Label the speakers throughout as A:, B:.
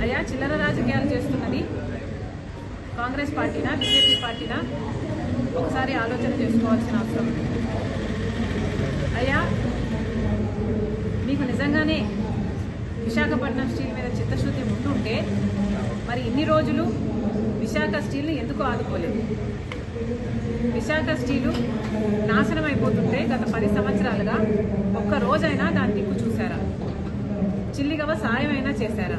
A: అయ్యా చిల్లర రాజకీయాలు చేస్తున్నది కాంగ్రెస్ పార్టీనా బీజేపీ పార్టీనా ఒకసారి ఆలోచన చేసుకోవాల్సిన అవసరం ఉంది. అయ్యా మీకు నిజంగానే విశాఖపట్నం స్టీల్ మీద చిత్తశుద్ధి ఉంటుంటే మరి ఇన్ని రోజులు విశాఖ స్టీల్ని ఎందుకు ఆదుకోలేదు? విశాఖ స్టీలు నాశనం అయిపోతుంటే గత 10 సంవత్సరాలుగా ఒక్క రోజైనా దాని దిక్కు చూశారా? చిల్లిగవ సాయమైనా చేశారా?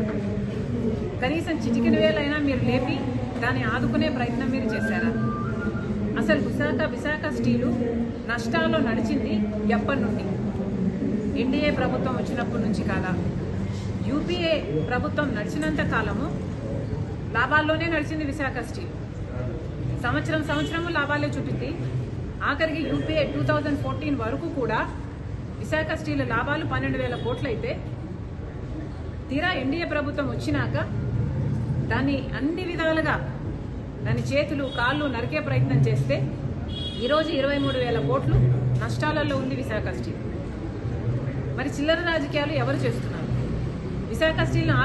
A: కనీసం చిటికిన వేలైనా మీరు లేపి దాన్ని ఆదుకునే ప్రయత్నం మీరు చేశారా? అసలు విశాఖ స్టీలు నష్టాల్లో నడిచింది ఎప్పటి నుండి? ఎన్డీఏ ప్రభుత్వం వచ్చినప్పటి నుంచి కాదా? యూపీఏ ప్రభుత్వం నడిచినంత కాలము లాభాల్లోనే నడిచింది విశాఖ స్టీల్. సంవత్సరము లాభాలే చూపింది. ఆఖరికి యూపీఏ 2014 వరకు కూడా విశాఖ స్టీల్ లాభాలు 12,000 కోట్లు అయితే తీరా ఎన్డీఏ ప్రభుత్వం వచ్చినాక దాన్ని అన్ని విధాలుగా దాని చేతులు కాళ్ళు నరికే ప్రయత్నం చేస్తే ఈరోజు 23,000 కోట్లు నష్టాలలో ఉంది విశాఖ స్టీల్. మరి చిల్లర రాజకీయాలు ఎవరు చేస్తున్నారు? విశాఖ స్టీల్ని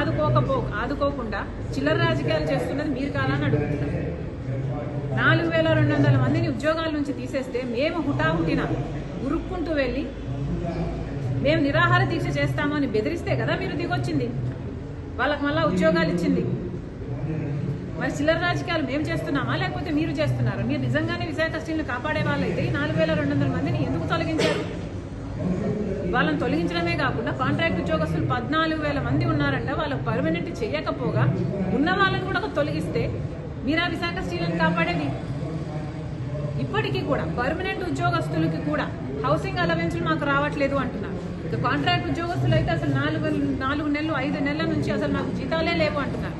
A: ఆదుకోకుండా చిల్లర రాజకీయాలు చేస్తున్నది మీరు కాదని అడుగుతున్నారు. 4,200 మందిని ఉద్యోగాల నుంచి తీసేస్తే మేము హుటాహుటిన ఉరుక్కుంటూ వెళ్ళి మేము నిరాహార దీక్ష చేస్తామని బెదిరిస్తే కదా మీరు దిగొచ్చింది, వాళ్ళకి మళ్ళా ఉద్యోగాలు ఇచ్చింది. మరి చిల్లర రాజకీయాలు మేము చేస్తున్నామా లేకపోతే మీరు చేస్తున్నారా? మీరు నిజంగానే విశాఖ స్టీల్ని కాపాడే వాళ్ళైతే 4,200 మందిని ఎందుకు తొలగించారు? వాళ్ళని తొలగించడమే కాకుండా కాంట్రాక్ట్ ఉద్యోగస్తులు 14,000 మంది ఉన్నారంట. వాళ్ళకు పర్మనెంట్ చేయకపోగా ఉన్న వాళ్ళని కూడా తొలగిస్తే మీరా విశాఖ స్టీల్ని కాపాడేది? ఇప్పటికీ కూడా పర్మనెంట్ ఉద్యోగస్తులకి కూడా హౌసింగ్ అలవెన్స్లు మాకు రావట్లేదు అంటున్నారు. ఇక కాంట్రాక్ట్ ఉద్యోగస్తులు అయితే అసలు 4 నెలలు 5 నెలల నుంచి అసలు నాకు జీతాలే లేవు అంటున్నారు.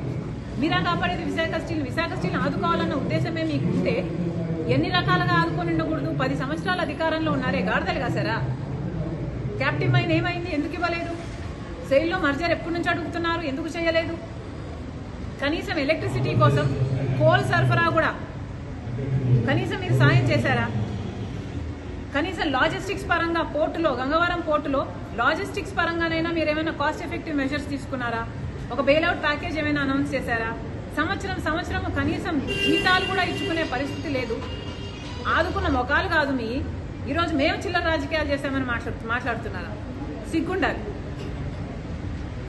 A: మీరా కాపాడేది విశాఖ స్టీల్. విశాఖ స్టీల్ ఆదుకోవాలన్న ఉద్దేశమే మీకు ఉంటే ఎన్ని రకాలుగా ఆదుకొని ఉండకూడదు? 10 సంవత్సరాల అధికారంలో ఉన్నారే, గాడిదలు కాసారా? క్యాప్టివ్ మైన్ ఏమైంది? ఎందుకు ఇవ్వలేదు? సెయిల్లో మర్జర్ ఎప్పటి నుంచి అడుగుతున్నారు, ఎందుకు చేయలేదు? కనీసం ఎలక్ట్రిసిటీ కోసం కోల్ సరఫరా కూడా కనీసం మీరు సాయం చేశారా? కనీసం లాజిస్టిక్స్ పరంగా పోర్టులో, గంగవరం పోర్టులో లాజిస్టిక్స్ పరంగానైనా మీరు ఏమైనా కాస్ట్ ఎఫెక్టివ్ మెజర్స్ తీసుకున్నారా? ఒక బెయిల్అవుట్ ప్యాకేజ్ ఏమైనా అనౌన్స్ చేశారా? సంవత్సరం కనీసం జీతాలు కూడా ఇచ్చుకునే పరిస్థితి లేదు. ఆదుకున్న మొఖాలు కాదు మీ. ఈరోజు మేము చిల్లర రాజకీయాలు చేశామని మాట్లాడుతున్నారా? సిగ్గుండాలి.